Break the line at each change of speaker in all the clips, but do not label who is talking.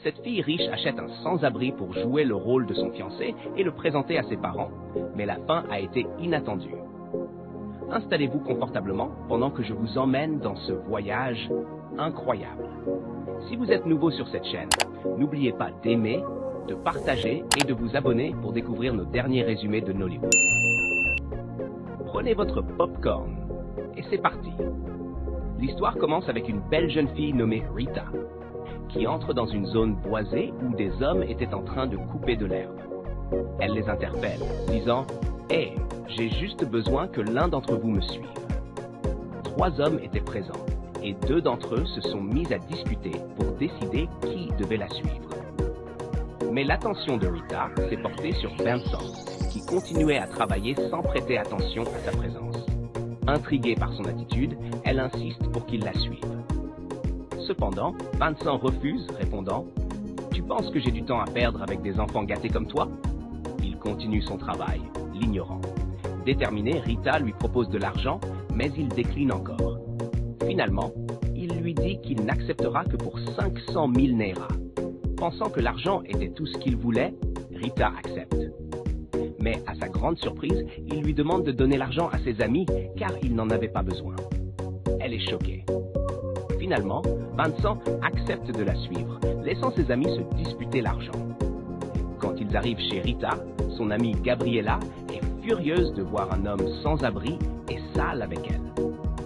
Cette fille riche achète un sans-abri pour jouer le rôle de son fiancé et le présenter à ses parents, mais la fin a été inattendue. Installez-vous confortablement pendant que je vous emmène dans ce voyage incroyable. Si vous êtes nouveau sur cette chaîne, n'oubliez pas d'aimer, de partager et de vous abonner pour découvrir nos derniers résumés de Nollywood. Prenez votre popcorn et c'est parti. L'histoire commence avec une belle jeune fille nommée Rita, qui entre dans une zone boisée où des hommes étaient en train de couper de l'herbe. Elle les interpelle, disant « Hey, j'ai juste besoin que l'un d'entre vous me suive. » 3 hommes étaient présents et 2 d'entre eux se sont mis à discuter pour décider qui devait la suivre. Mais l'attention de Rita s'est portée sur Vincent, qui continuait à travailler sans prêter attention à sa présence. Intriguée par son attitude, elle insiste pour qu'il la suive. Cependant, Vincent refuse, répondant « Tu penses que j'ai du temps à perdre avec des enfants gâtés comme toi ?» Il continue son travail, l'ignorant. Déterminée, Rita lui propose de l'argent, mais il décline encore. Finalement, il lui dit qu'il n'acceptera que pour 500 000 Naira. Pensant que l'argent était tout ce qu'il voulait, Rita accepte. Mais à sa grande surprise, il lui demande de donner l'argent à ses amis car il n'en avait pas besoin. Elle est choquée. Finalement, Vincent accepte de la suivre, laissant ses amis se disputer l'argent. Quand ils arrivent chez Rita, son amie Gabriella est furieuse de voir un homme sans abri et sale avec elle.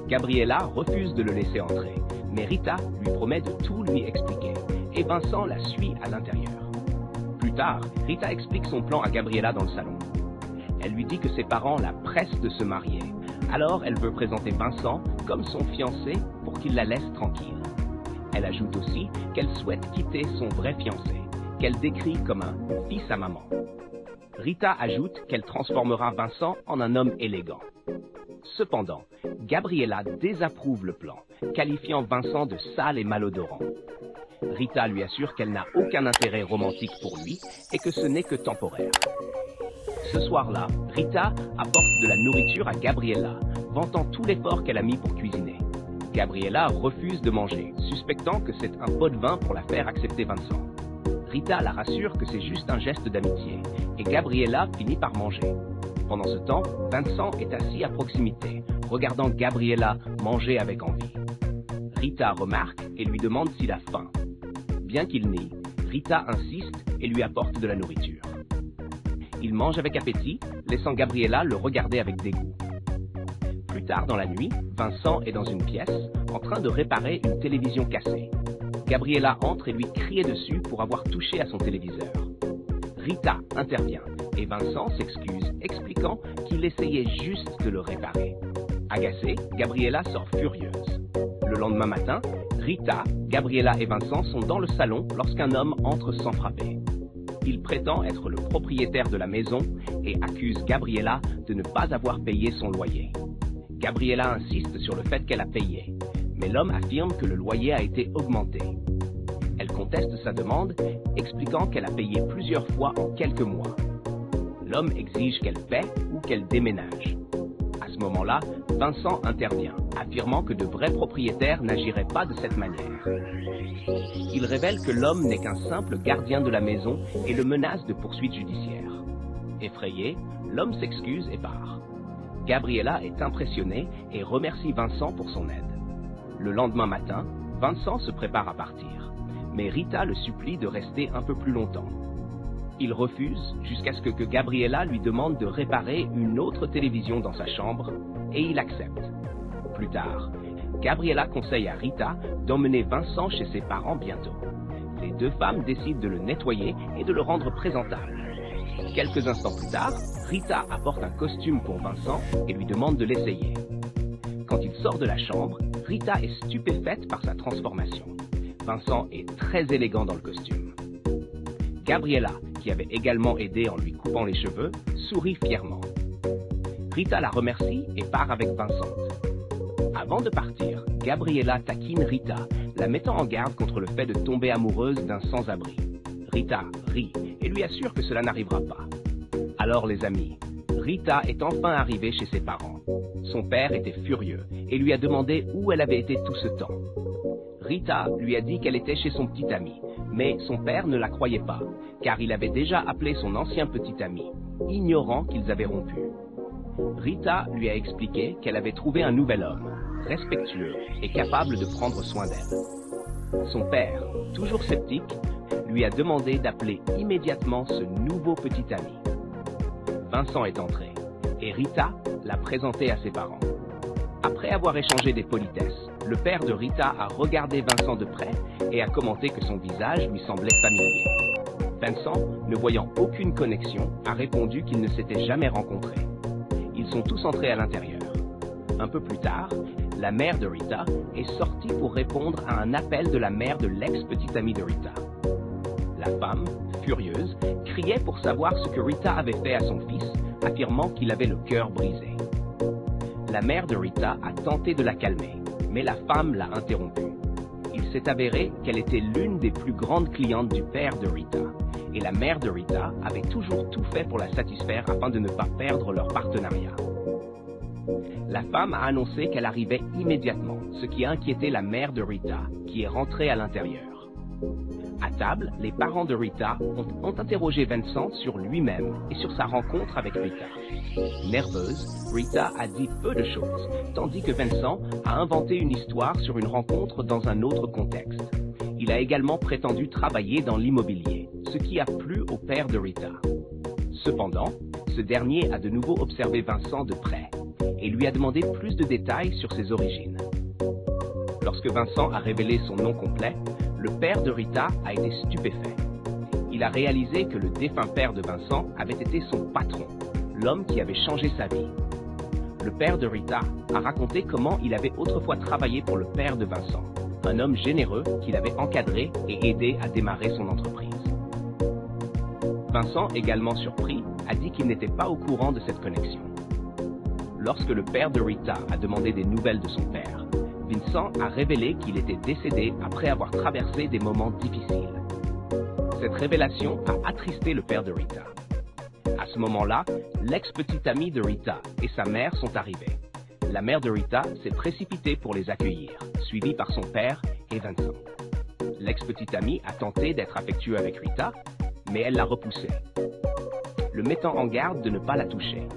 Gabriella refuse de le laisser entrer, mais Rita lui promet de tout lui expliquer, et Vincent la suit à l'intérieur. Plus tard, Rita explique son plan à Gabriella dans le salon. Elle lui dit que ses parents la pressent de se marier, alors elle veut présenter Vincent comme son fiancé pour qu'il la laisse tranquille. Elle ajoute aussi qu'elle souhaite quitter son vrai fiancé, qu'elle décrit comme un fils à maman. Rita ajoute qu'elle transformera Vincent en un homme élégant. Cependant, Gabriella désapprouve le plan, qualifiant Vincent de sale et malodorant. Rita lui assure qu'elle n'a aucun intérêt romantique pour lui et que ce n'est que temporaire. Ce soir-là, Rita apporte de la nourriture à Gabriella, vantant tout l'effort qu'elle a mis pour cuisiner. Gabriella refuse de manger, suspectant que c'est un pot de vin pour la faire accepter Vincent. Rita la rassure que c'est juste un geste d'amitié, et Gabriella finit par manger. Pendant ce temps, Vincent est assis à proximité, regardant Gabriella manger avec envie. Rita remarque et lui demande s'il a faim. Bien qu'il nie, Rita insiste et lui apporte de la nourriture. Il mange avec appétit, laissant Gabriella le regarder avec dégoût. Plus tard dans la nuit, Vincent est dans une pièce, en train de réparer une télévision cassée. Gabriella entre et lui crie dessus pour avoir touché à son téléviseur. Rita intervient et Vincent s'excuse, expliquant qu'il essayait juste de le réparer. Agacée, Gabriella sort furieuse. Le lendemain matin, Rita, Gabriella et Vincent sont dans le salon lorsqu'un homme entre sans frapper. Il prétend être le propriétaire de la maison et accuse Gabriella de ne pas avoir payé son loyer. Gabriella insiste sur le fait qu'elle a payé, mais l'homme affirme que le loyer a été augmenté. Elle conteste sa demande, expliquant qu'elle a payé plusieurs fois en quelques mois. L'homme exige qu'elle paie ou qu'elle déménage. À ce moment-là, Vincent intervient, affirmant que de vrais propriétaires n'agiraient pas de cette manière. Il révèle que l'homme n'est qu'un simple gardien de la maison et le menace de poursuites judiciaires. Effrayé, l'homme s'excuse et part. Gabriella est impressionnée et remercie Vincent pour son aide. Le lendemain matin, Vincent se prépare à partir, mais Rita le supplie de rester un peu plus longtemps. Il refuse jusqu'à ce que Gabriella lui demande de réparer une autre télévision dans sa chambre et il accepte. Plus tard, Gabriella conseille à Rita d'emmener Vincent chez ses parents bientôt. Les 2 femmes décident de le nettoyer et de le rendre présentable. Quelques instants plus tard, Rita apporte un costume pour Vincent et lui demande de l'essayer. Quand il sort de la chambre, Rita est stupéfaite par sa transformation. Vincent est très élégant dans le costume. Gabriella, qui avait également aidé en lui coupant les cheveux, sourit fièrement. Rita la remercie et part avec Vincent. Avant de partir, Gabriella taquine Rita, la mettant en garde contre le fait de tomber amoureuse d'un sans-abri. Rita rit et lui assure que cela n'arrivera pas. Alors les amis, Rita est enfin arrivée chez ses parents. Son père était furieux et lui a demandé où elle avait été tout ce temps. Rita lui a dit qu'elle était chez son petit ami, Mais son père ne la croyait pas, car il avait déjà appelé son ancien petit ami, ignorant qu'ils avaient rompu. Rita lui a expliqué qu'elle avait trouvé un nouvel homme, respectueux et capable de prendre soin d'elle. Son père, toujours sceptique, lui a demandé d'appeler immédiatement ce nouveau petit ami. Vincent est entré, et Rita l'a présenté à ses parents. Après avoir échangé des politesses, le père de Rita a regardé Vincent de près et a commenté que son visage lui semblait familier. Vincent, ne voyant aucune connexion, a répondu qu'ils ne s'étaient jamais rencontrés. Ils sont tous entrés à l'intérieur. Un peu plus tard, la mère de Rita est sortie pour répondre à un appel de la mère de l'ex-petite amie de Rita. La femme, furieuse, criait pour savoir ce que Rita avait fait à son fils, affirmant qu'il avait le cœur brisé. La mère de Rita a tenté de la calmer, mais la femme l'a interrompue. Il s'est avéré qu'elle était l'une des plus grandes clientes du père de Rita, et la mère de Rita avait toujours tout fait pour la satisfaire afin de ne pas perdre leur partenariat. La femme a annoncé qu'elle arrivait immédiatement, ce qui a inquiété la mère de Rita, qui est rentrée à l'intérieur. À table, les parents de Rita ont interrogé Vincent sur lui-même et sur sa rencontre avec Rita. Nerveuse, Rita a dit peu de choses, tandis que Vincent a inventé une histoire sur une rencontre dans un autre contexte. Il a également prétendu travailler dans l'immobilier, ce qui a plu au père de Rita. Cependant, ce dernier a de nouveau observé Vincent de près et lui a demandé plus de détails sur ses origines. Lorsque Vincent a révélé son nom complet, le père de Rita a été stupéfait. Il a réalisé que le défunt père de Vincent avait été son patron, l'homme qui avait changé sa vie. Le père de Rita a raconté comment il avait autrefois travaillé pour le père de Vincent, un homme généreux qu'il avait encadré et aidé à démarrer son entreprise. Vincent, également surpris, a dit qu'il n'était pas au courant de cette connexion. Lorsque le père de Rita a demandé des nouvelles de son père, Vincent a révélé qu'il était décédé après avoir traversé des moments difficiles. Cette révélation a attristé le père de Rita. À ce moment-là, l'ex-petite amie de Rita et sa mère sont arrivées. La mère de Rita s'est précipitée pour les accueillir, suivie par son père et Vincent. L'ex-petite amie a tenté d'être affectueuse avec Rita, mais elle l'a repoussée, le mettant en garde de ne pas la toucher.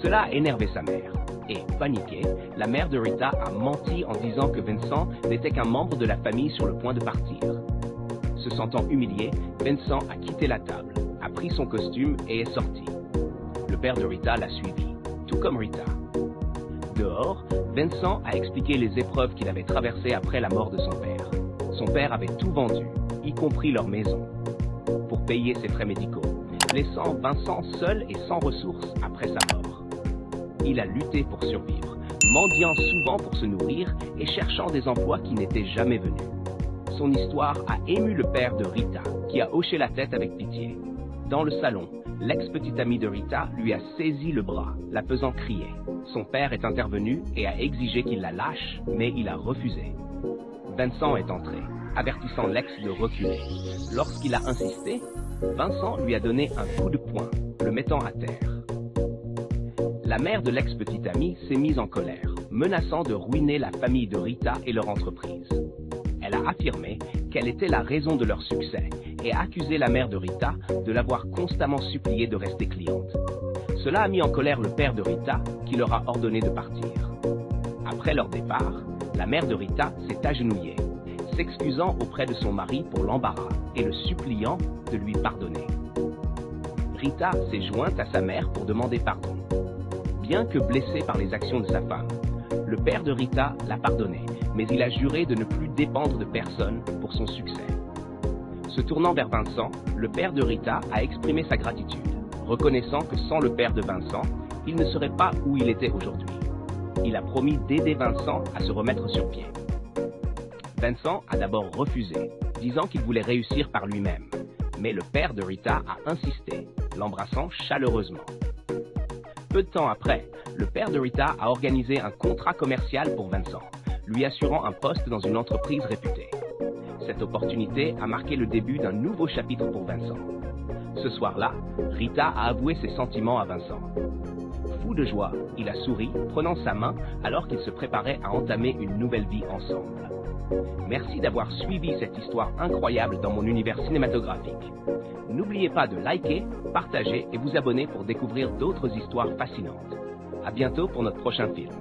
Cela a énervé sa mère. Et, paniquée, la mère de Rita a menti en disant que Vincent n'était qu'un membre de la famille sur le point de partir. Se sentant humilié, Vincent a quitté la table, a pris son costume et est sorti. Le père de Rita l'a suivi, tout comme Rita. Dehors, Vincent a expliqué les épreuves qu'il avait traversées après la mort de son père. Son père avait tout vendu, y compris leur maison, pour payer ses frais médicaux, laissant Vincent seul et sans ressources après sa mort. Il a lutté pour survivre, mendiant souvent pour se nourrir et cherchant des emplois qui n'étaient jamais venus. Son histoire a ému le père de Rita, qui a hoché la tête avec pitié. Dans le salon, l'ex-petite amie de Rita lui a saisi le bras, la faisant crier. Son père est intervenu et a exigé qu'il la lâche, mais il a refusé. Vincent est entré, avertissant l'ex de reculer. Lorsqu'il a insisté, Vincent lui a donné un coup de poing, le mettant à terre. La mère de l'ex-petite amie s'est mise en colère, menaçant de ruiner la famille de Rita et leur entreprise. Elle a affirmé qu'elle était la raison de leur succès et a accusé la mère de Rita de l'avoir constamment suppliée de rester cliente. Cela a mis en colère le père de Rita qui leur a ordonné de partir. Après leur départ, la mère de Rita s'est agenouillée, s'excusant auprès de son mari pour l'embarras et le suppliant de lui pardonner. Rita s'est jointe à sa mère pour demander pardon. Bien que blessé par les actions de sa femme, le père de Rita l'a pardonné, mais il a juré de ne plus dépendre de personne pour son succès. Se tournant vers Vincent, le père de Rita a exprimé sa gratitude, reconnaissant que sans le père de Vincent, il ne serait pas où il était aujourd'hui. Il a promis d'aider Vincent à se remettre sur pied. Vincent a d'abord refusé, disant qu'il voulait réussir par lui-même, mais le père de Rita a insisté, l'embrassant chaleureusement. Peu de temps après, le père de Rita a organisé un contrat commercial pour Vincent, lui assurant un poste dans une entreprise réputée. Cette opportunité a marqué le début d'un nouveau chapitre pour Vincent. Ce soir-là, Rita a avoué ses sentiments à Vincent. Fou de joie, il a souri, prenant sa main alors qu'ils se préparaient à entamer une nouvelle vie ensemble. Merci d'avoir suivi cette histoire incroyable dans mon univers cinématographique. N'oubliez pas de liker, partager et vous abonner pour découvrir d'autres histoires fascinantes. À bientôt pour notre prochain film.